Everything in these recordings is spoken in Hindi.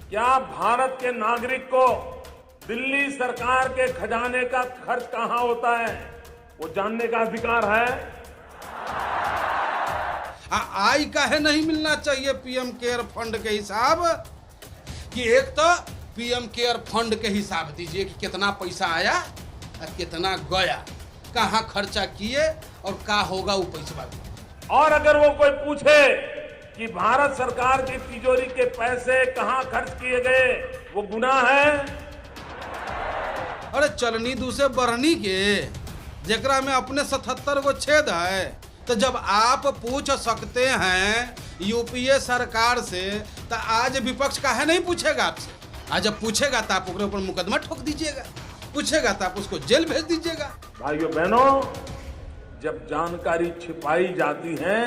क्या भारत के नागरिक को दिल्ली सरकार के खजाने का खर्च कहां होता है वो जानने का अधिकार है? आई काहे नहीं मिलना चाहिए पीएम केयर फंड के हिसाब कि एक तो पीएम केयर फंड के हिसाब दीजिए कि कितना पैसा आया और कितना गया, कहाँ खर्चा किए और का होगा वो पैसा। और अगर वो कोई पूछे कि भारत सरकार की तिजोरी के पैसे कहां खर्च किए गए, वो गुनाह है? अरे चलनी दूसरे बढ़नी के जेकरा में अपने 77 गो छेद है, तो जब आप पूछ सकते हैं यूपीए सरकार से तो आज विपक्ष काहे नहीं पूछेगा आपसे? आज जब पूछेगा तो आप ऊपर मुकदमा ठोक दीजिएगा, पूछेगा तो आप उसको जेल भेज दीजिएगा। भाइयों बहनों, जब जानकारी छिपाई जाती है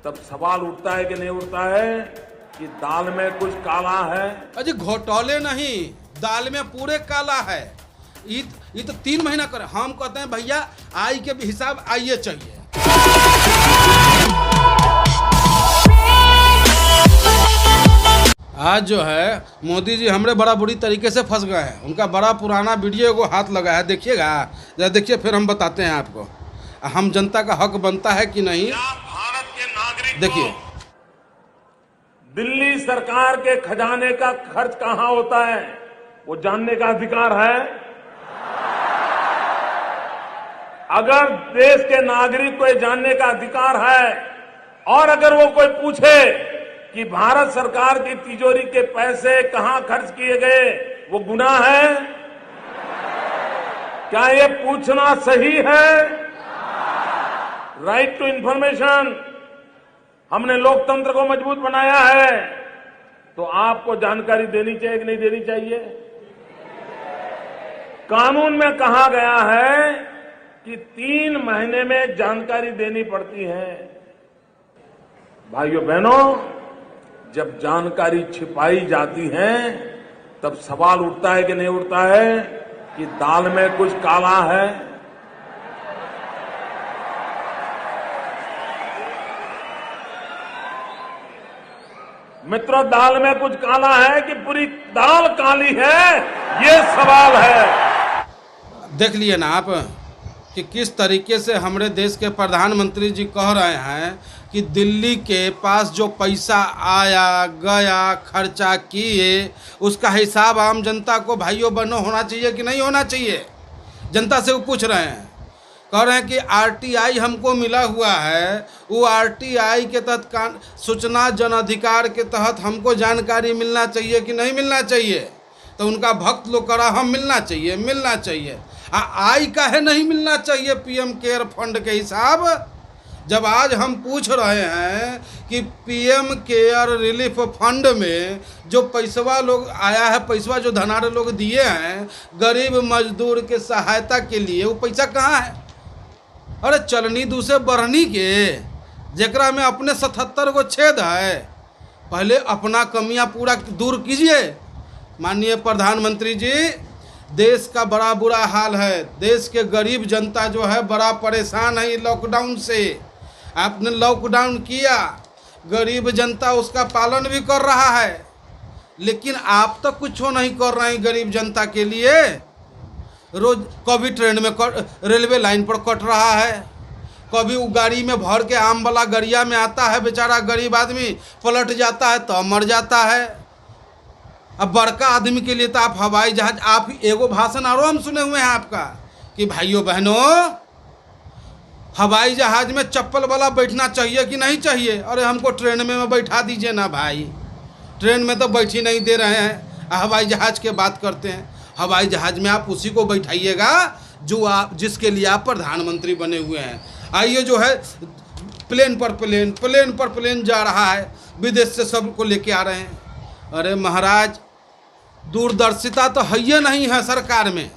तब सवाल उठता है कि नहीं उठता है कि दाल में कुछ काला है? अजी घोटाले नहीं, दाल में पूरे काला है। ये तो 3 महीना करे, हम कहते हैं भैया आई के भी हिसाब आइए चाहिए। आज जो है मोदी जी हमरे बड़ा बुरी तरीके से फंस गए हैं। उनका बड़ा पुराना वीडियो को हाथ लगा है, देखिएगा जरा, देखिए फिर हम बताते हैं आपको हम जनता का हक बनता है कि नहीं। भारत के नागरिक देखिए दिल्ली सरकार के खजाने का खर्च कहां होता है वो जानने का अधिकार है? अगर देश के नागरिक को ये जानने का अधिकार है और अगर वो कोई पूछे कि भारत सरकार की तिजोरी के पैसे कहां खर्च किए गए, वो गुनाह है? क्या ये पूछना सही है? राइट टू इंफॉर्मेशन, हमने लोकतंत्र को मजबूत बनाया है, तो आपको जानकारी देनी चाहिए कि नहीं देनी चाहिए? कानून में कहा गया है कि 3 महीने में जानकारी देनी पड़ती है। भाइयों बहनों, जब जानकारी छिपाई जाती है तब सवाल उठता है कि नहीं उठता है कि दाल में कुछ काला है? मित्रों, दाल में कुछ काला है कि पूरी दाल काली है, ये सवाल है। देख लिए ना आप कि किस तरीके से हमारे देश के प्रधानमंत्री जी कह रहे हैं कि दिल्ली के पास जो पैसा आया गया खर्चा किए उसका हिसाब आम जनता को भाइयों बहनों होना चाहिए कि नहीं होना चाहिए। जनता से वो पूछ रहे हैं, कह रहे हैं कि आरटीआई हमको मिला हुआ है, वो आरटीआई के तहत सूचना जन अधिकार के तहत हमको जानकारी मिलना चाहिए कि नहीं मिलना चाहिए। तो उनका भक्त लोग करा हम मिलना चाहिए, मिलना चाहिए। आई काहे नहीं मिलना चाहिए पीएम केयर फंड के हिसाब, जब आज हम पूछ रहे हैं कि पीएम केयर रिलीफ फंड में जो पैसवा लोग आया है, पैसवा जो धनाढ़ लोग दिए हैं गरीब मजदूर के सहायता के लिए, वो पैसा कहाँ है? अरे चलनी दूसरे बढ़नी के जेकरा में अपने 77 गो छेद है, पहले अपना कमियां पूरा दूर कीजिए। माननीय प्रधानमंत्री जी, देश का बड़ा बुरा हाल है, देश के गरीब जनता जो है बड़ा परेशान है लॉकडाउन से। आपने लॉकडाउन किया, गरीब जनता उसका पालन भी कर रहा है, लेकिन आप तो कुछ नहीं कर रहे हैं गरीब जनता के लिए। रोज कभी ट्रेन में रेलवे लाइन पर कट रहा है, कभी वो गाड़ी में भर के आम वाला गरिया में आता है, बेचारा गरीब आदमी पलट जाता है तो मर जाता है। अब बड़का आदमी के लिए तो आप हवाई जहाज, आप एगो भाषण और हम सुने हुए हैं आपका कि भाइयों बहनों हवाई जहाज में चप्पल वाला बैठना चाहिए कि नहीं चाहिए? अरे हमको ट्रेन में बैठा दीजिए ना भाई, ट्रेन में तो बैठ ही नहीं दे रहे हैं, हवाई जहाज की बात करते हैं। हवाई जहाज में आप उसी को बैठाइएगा जो आप जिसके लिए आप प्रधानमंत्री बने हुए हैं। आइए जो है प्लेन पर प्लेन जा रहा है, विदेश से सबको लेके आ रहे हैं। अरे महाराज, दूरदर्शिता तो है ही नहीं है सरकार में।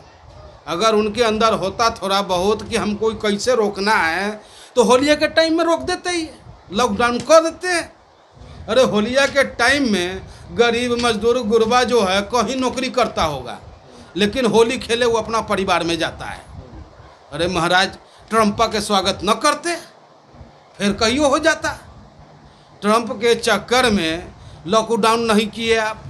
अगर उनके अंदर होता थोड़ा बहुत कि हमको कैसे रोकना है तो होलिया के टाइम में रोक देते ही, लॉकडाउन कर देते हैं। अरे होलिया के टाइम में गरीब मजदूर गुरबा जो है कहीं नौकरी करता होगा, लेकिन होली खेले वो अपना परिवार में जाता है। अरे महाराज, ट्रंपा के स्वागत न करते फिर कहियो हो जाता। ट्रंप के चक्कर में लॉकडाउन नहीं किए आप,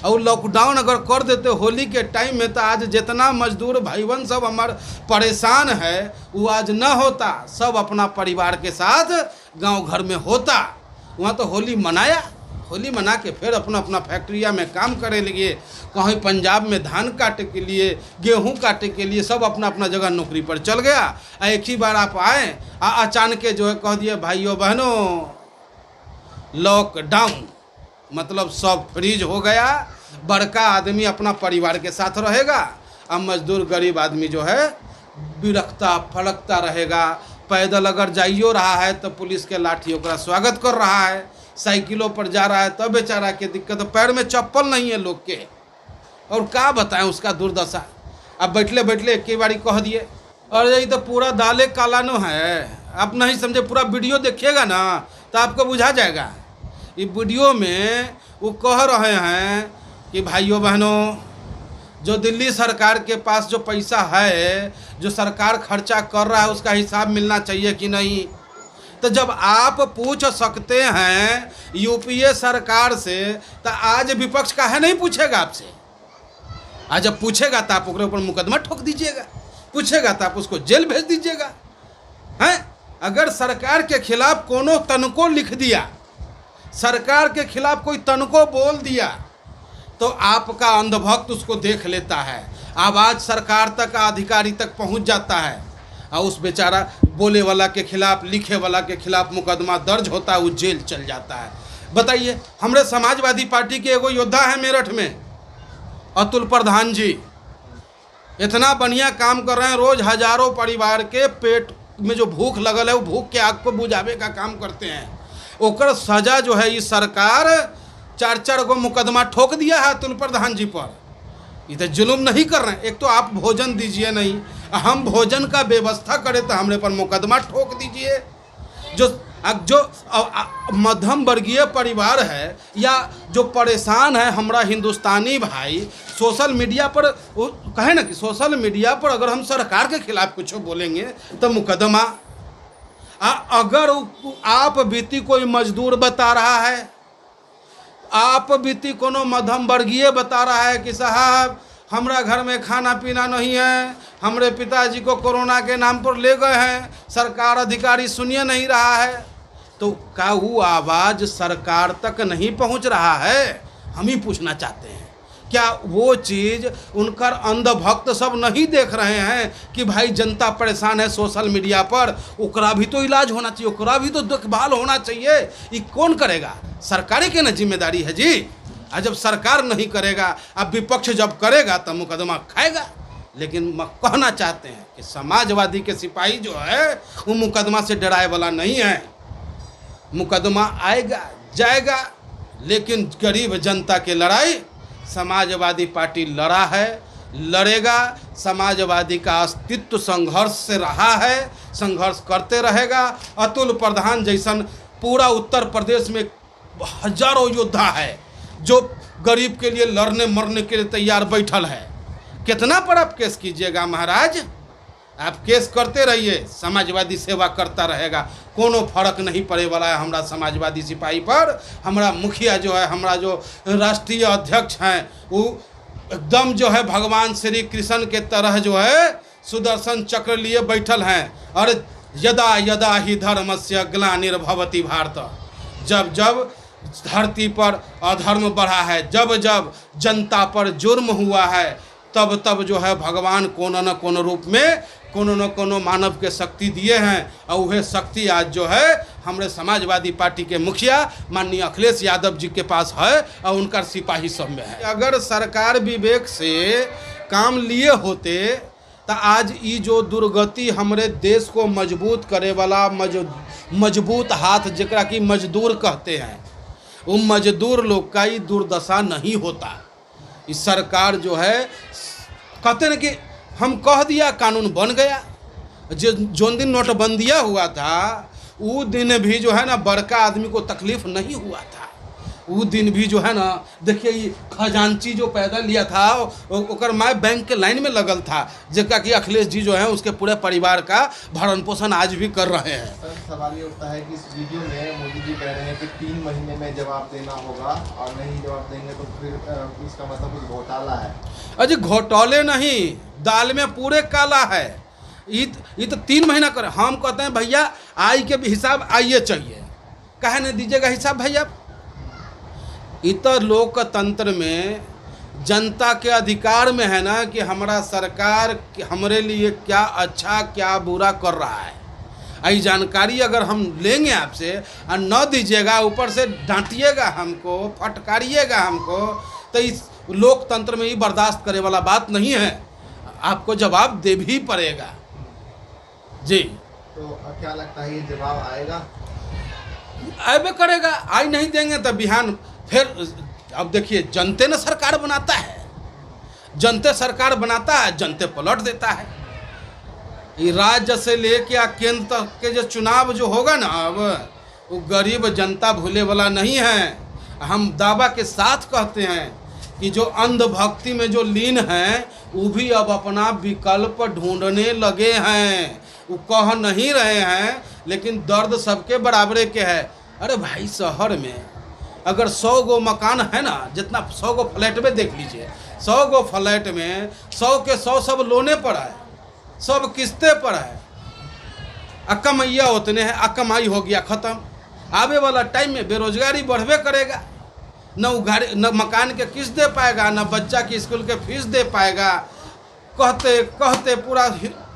और लॉकडाउन अगर कर देते होली के टाइम में तो आज जितना मजदूर भाईबन सब हमार परेशान है वो आज न होता, सब अपना परिवार के साथ गांव घर में होता। वहाँ तो होली मनाया, होली मना के फिर अपना अपना फैक्ट्रिया में काम करे लगे, कहीं पंजाब में धान काटे के लिए, गेहूं काटे के लिए, सब अपना अपना जगह नौकरी पर चल गया। एक ही बार आप आए अचानक जो है कह दिए भाइयों बहनों लॉकडाउन, मतलब सब फ्रीज हो गया। बड़का आदमी अपना परिवार के साथ रहेगा, अब मजदूर गरीब आदमी जो है बिरखता फड़कता रहेगा। पैदल अगर जाइयो रहा है तो पुलिस के लाठी ओकरा स्वागत कर रहा है, साइकिलों पर जा रहा है तब बेचारा के दिक्कत, पैर में चप्पल नहीं है लोग के, और क्या बताएं उसका दुर्दशा। अब बैठले बैठले एक बारी कह दिए और यही तो पूरा दाले काला नो है, आप नहीं समझे, पूरा वीडियो देखिएगा ना तो आपको बुझा जाएगा। इस वीडियो में वो कह रहे हैं कि भाइयों बहनों जो दिल्ली सरकार के पास जो पैसा है, जो सरकार खर्चा कर रहा है, उसका हिसाब मिलना चाहिए कि नहीं। तो जब आप पूछ सकते हैं यूपीए सरकार से तो आज विपक्ष काहे नहीं पूछेगा आपसे। आज जब पूछेगा तो आप उसके ऊपर मुकदमा ठोक दीजिएगा, पूछेगा तो आप उसको जेल भेज दीजिएगा हैं। अगर सरकार के खिलाफ कोनो तनको लिख दिया, सरकार के खिलाफ कोई तनको बोल दिया तो आपका अंधभक्त उसको देख लेता है, आवाज़ सरकार तक, अधिकारी तक पहुंच जाता है और उस बेचारा बोले वाला के खिलाफ, लिखे वाला के खिलाफ मुकदमा दर्ज होता है, वो जेल चल जाता है। बताइए, हमारे समाजवादी पार्टी के एगो योद्धा है मेरठ में, अतुल प्रधान जी, इतना बढ़िया काम कर रहे हैं। रोज हजारों परिवार के पेट में जो भूख लगल है वो भूख के आग को बुझावे का काम करते हैं। ओकर सजा जो है इस सरकार 4-4 गो मुकदमा ठोक दिया है अतुल प्रधान जी पर। ये तो जुल्म नहीं कर रहे हैं, एक तो आप भोजन दीजिए नहीं, हम भोजन का व्यवस्था करें तो हमरे पर मुकदमा ठोक दीजिए। जो मध्यम वर्गीय परिवार है या जो परेशान है हमारा हिंदुस्तानी भाई, सोशल मीडिया पर कहे ना कि सोशल मीडिया पर अगर हम सरकार के खिलाफ कुछ बोलेंगे तो मुकदमा। अगर आप बीती कोई मजदूर बता रहा है, आप बीती कोनो मध्यम वर्गीय बता रहा है कि साहब हमरा घर में खाना पीना नहीं है, हमरे पिताजी को कोरोना के नाम पर ले गए हैं, सरकार अधिकारी सुनिए नहीं रहा है, तो क्या वो आवाज़ सरकार तक नहीं पहुंच रहा है? हम ही पूछना चाहते हैं, क्या वो चीज़ उनकर अंधभक्त सब नहीं देख रहे हैं कि भाई जनता परेशान है सोशल मीडिया पर, ओकरा भी तो इलाज होना चाहिए, ओकरा भी तो देखभाल होना चाहिए। ये कौन करेगा? सरकारी के ना जिम्मेदारी है जी। और जब सरकार नहीं करेगा, अब विपक्ष जब करेगा तो मुकदमा खाएगा। लेकिन कहना चाहते हैं कि समाजवादी के सिपाही जो है वो मुकदमा से डराए वाला नहीं है। मुकदमा आएगा जाएगा, लेकिन गरीब जनता की लड़ाई समाजवादी पार्टी लड़ा है, लड़ेगा। समाजवादी का अस्तित्व संघर्ष से रहा है, संघर्ष करते रहेगा। अतुल प्रधान जैसन पूरा उत्तर प्रदेश में हजारों योद्धा है जो गरीब के लिए लड़ने मरने के लिए तैयार बैठल है। कितना पर आप केस कीजिएगा महाराज? आप केस करते रहिए, समाजवादी सेवा करता रहेगा, कोनो फर्क नहीं पड़े वाला है हमारा समाजवादी सिपाही पर। हमारा मुखिया जो है, हमारा जो राष्ट्रीय अध्यक्ष हैं, वो एकदम जो है भगवान श्री कृष्ण के तरह जो है सुदर्शन चक्र लिए बैठल हैं। और यदा यदा ही धर्मस्य ग्लानिर्भवति भारत, जब जब धरती पर अधर्म बढ़ा है, जब जब जनता पर जुर्म हुआ है, तब तब जो है भगवान कोनो न कोनो रूप में कोनो न कोनो मानव के शक्ति दिए हैं। और वह शक्ति आज जो है हमारे समाजवादी पार्टी के मुखिया माननीय अखिलेश यादव जी के पास है और उनका सिपाही सब में है। अगर सरकार विवेक से काम लिए होते तो आज ये जो दुर्गति हमारे देश को मजबूत करे वाला मजबूत हाथ जकरा कि मजदूर कहते हैं, वो मजदूर लोग का ही दुर्दशा नहीं होता। इस सरकार जो है कहते हैं कि हम कह दिया कानून बन गया। जो दिन नोटबंदिया हुआ था वो दिन भी जो है ना बड़का आदमी को तकलीफ नहीं हुआ था। वो दिन भी जो है ना, देखिए ये खजांची जो पैदा लिया था ओकर माँ बैंक के लाइन में लगल था, जबकि कि अखिलेश जी जो है उसके पूरे परिवार का भरण पोषण आज भी कर रहे हैं। सर सवाल ये उठता है कि इस वीडियो में मोदी जी कह रहे हैं कि 3 महीने में जवाब देना होगा और नहीं जवाब देंगे तो फिर इसका मतलब कुछ घोटाला है। अजी घोटाले नहीं, दाल में पूरे काला है। ये तो 3 महीना करे, हम कहते हैं भैया आई के भी हिसाब आइए चाहिए, कहे नहीं दीजिएगा हिसाब भैया। इतर लोकतंत्र में जनता के अधिकार में है ना कि हमारा सरकार हमारे लिए क्या अच्छा क्या बुरा कर रहा है। आई जानकारी अगर हम लेंगे आपसे और न दीजिएगा, ऊपर से डांटिएगा हमको, फटकारिएगा हमको, तो इस लोकतंत्र में ये बर्दाश्त करे वाला बात नहीं है, आपको जवाब दे भी पड़ेगा जी। तो क्या लगता है ये जवाब आएगा? ऐबे करेगा, आई नहीं देंगे तो बिहान फिर। अब देखिए जनते ने सरकार बनाता है, जनते सरकार बनाता है, जनते पलट देता है। ये राज्य से लेके आ केंद्र तक के जो चुनाव जो होगा ना, अब वो गरीब जनता भूले वाला नहीं है। हम दावा के साथ कहते हैं कि जो अंधभक्ति में जो लीन हैं वो भी अब अपना विकल्प ढूंढने लगे हैं। वो कह नहीं रहे हैं लेकिन दर्द सबके बराबरे के है। अरे भाई शहर में अगर 100 गो मकान है ना, जितना 100 गो फ्लैट में देख लीजिए, 100 गो फ्लैट में 100 के 100 सब लोने पर है, सब किस्तें पर है। अकमैया उतने हैं, अकमाई हो गया ख़त्म। आवे वाला टाइम में बेरोजगारी बढ़वे करेगा, न वो घर न मकान के किस्त दे पाएगा, न बच्चा की स्कूल के फीस दे पाएगा। कहते कहते पूरा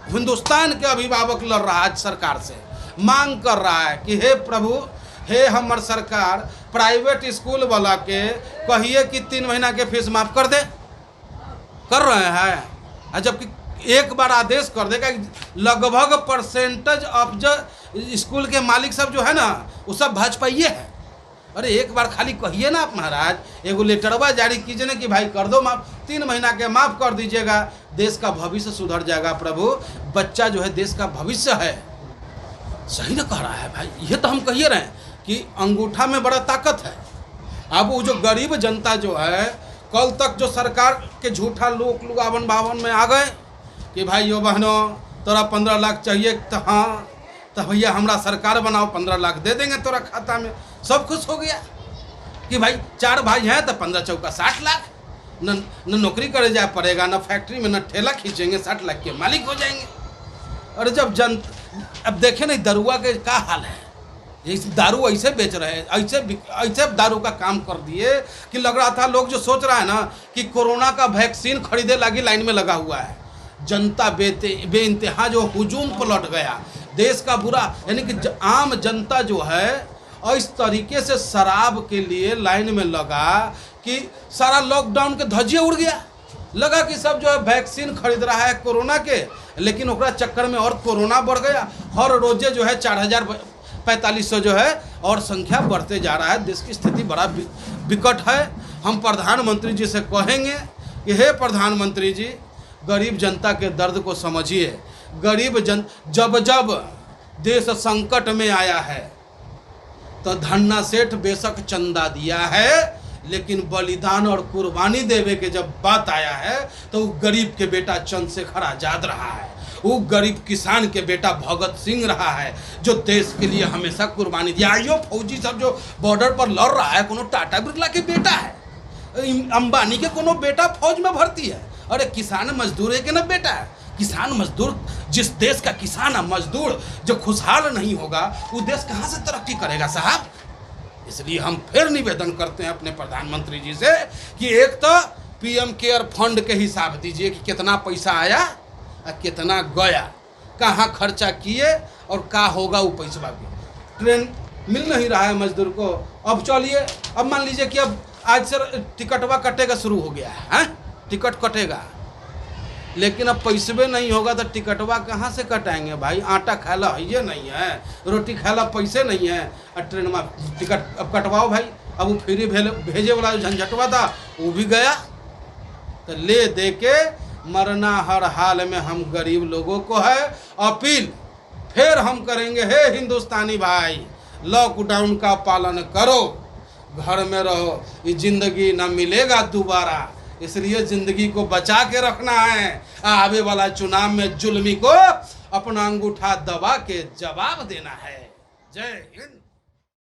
हिंदुस्तान के अभिभावक लड़ रहा है आज सरकार से, मांग कर रहा है कि हे प्रभु, हे हमार सरकार, प्राइवेट स्कूल वाला के कहिए कि 3 महीना के फीस माफ़ कर दे। कर रहे हैं, जबकि एक बार आदेश कर देगा। लगभग परसेंटेज ऑफ जो स्कूल के मालिक सब जो है ना, वो सब भाजपाइये है। अरे एक बार खाली कहिए ना आप महाराज, एगो लेटरवा जारी कीजिए ना कि भाई कर दो माफ़, 3 महीना के माफ़ कर दीजिएगा, देश का भविष्य सुधर जाएगा। प्रभु, बच्चा जो है देश का भविष्य है। सही ना कह रहा है भाई, ये तो हम कहिए रहे हैं कि अंगूठा में बड़ा ताकत है। अब वो जो गरीब जनता जो है, कल तक जो सरकार के झूठा लोक लुगावन बावन में आ गए कि भाई यो बहनों तोरा 15 लाख चाहिए, तो हाँ तो भैया हमारा सरकार बनाओ, 15 लाख दे देंगे तोरा खाता में। सब खुश हो गया कि भाई 4 भाई हैं तो 15 चौका 60 लाख, न नौकरी करे जाए पड़ेगा, न फैक्ट्री में न ठेला खींचेंगे, 60 लाख के मालिक हो जाएंगे। और जब अब देखे नहीं दरुआ के क्या हाल है, दारू ऐसे बेच रहे हैं, ऐसे दारू का काम कर दिए कि लग रहा था, लोग जो सोच रहा है ना कि कोरोना का वैक्सीन खरीदे लगी लाइन में लगा हुआ है। जनता बेइंतहा जो हुजूम पलट गया, देश का बुरा, यानी कि आम जनता जो है इस तरीके से शराब के लिए लाइन में लगा कि सारा लॉकडाउन के धज्जियाँ उड़ गया। लगा कि सब जो है वैक्सीन खरीद रहा है कोरोना के, लेकिन ओकरा चक्कर में और कोरोना बढ़ गया। हर रोजे जो है 4,4500 जो है और संख्या बढ़ते जा रहा है। देश की स्थिति बड़ा विकट है। हम प्रधानमंत्री जी से कहेंगे कि हे प्रधानमंत्री जी, गरीब जनता के दर्द को समझिए। जब देश संकट में आया है तो धन्ना सेठ बेशक चंदा दिया है, लेकिन बलिदान और कुर्बानी देवे के जब बात आया है तो वो गरीब के बेटा चंद्रशेखर आजाद रहा है, वो गरीब किसान के बेटा भगत सिंह रहा है, जो देश के लिए हमेशा कुर्बानी दिया। आइयो फौजी सब जो बॉर्डर पर लड़ रहा है, कोनो टाटा बिरला के बेटा है, अंबानी के कोनो बेटा फौज में भर्ती है। अरे किसान मजदूर है कि ना बेटा है। किसान मजदूर, जिस देश का किसान और मजदूर जो खुशहाल नहीं होगा, वो देश कहाँ से तरक्की करेगा साहब। इसलिए हम फिर निवेदन करते हैं अपने प्रधानमंत्री जी से कि एक तो पीएम केयर फंड के हिसाब दीजिए कि कितना पैसा आया और कितना गया, कहाँ खर्चा किए और क्या होगा वो पैसा भी। ट्रेन मिल नहीं रहा है मजदूर को, अब चलिए, अब मान लीजिए कि अब आज से टिकटवा कटेगा शुरू हो गया है, टिकट कटेगा, लेकिन अब पैसे नहीं होगा तो टिकटवा कहाँ से कटाएंगे भाई। आटा खाला ये नहीं है, रोटी खाला पैसे नहीं है, और ट्रेन में टिकट अब कटवाओ भाई। अब वो फ्री भेजे वाला जो झंझटवा था वो भी गया। तो ले दे के मरना हर हाल में हम गरीब लोगों को है। अपील फिर हम करेंगे, हे हिंदुस्तानी भाई, लॉकडाउन का पालन करो, घर में रहो, ये जिंदगी ना मिलेगा दोबारा, इसलिए जिंदगी को बचा के रखना है। आवे वाला चुनाव में जुल्मी को अपना अंगूठा दबा के जवाब देना है। जय हिंद।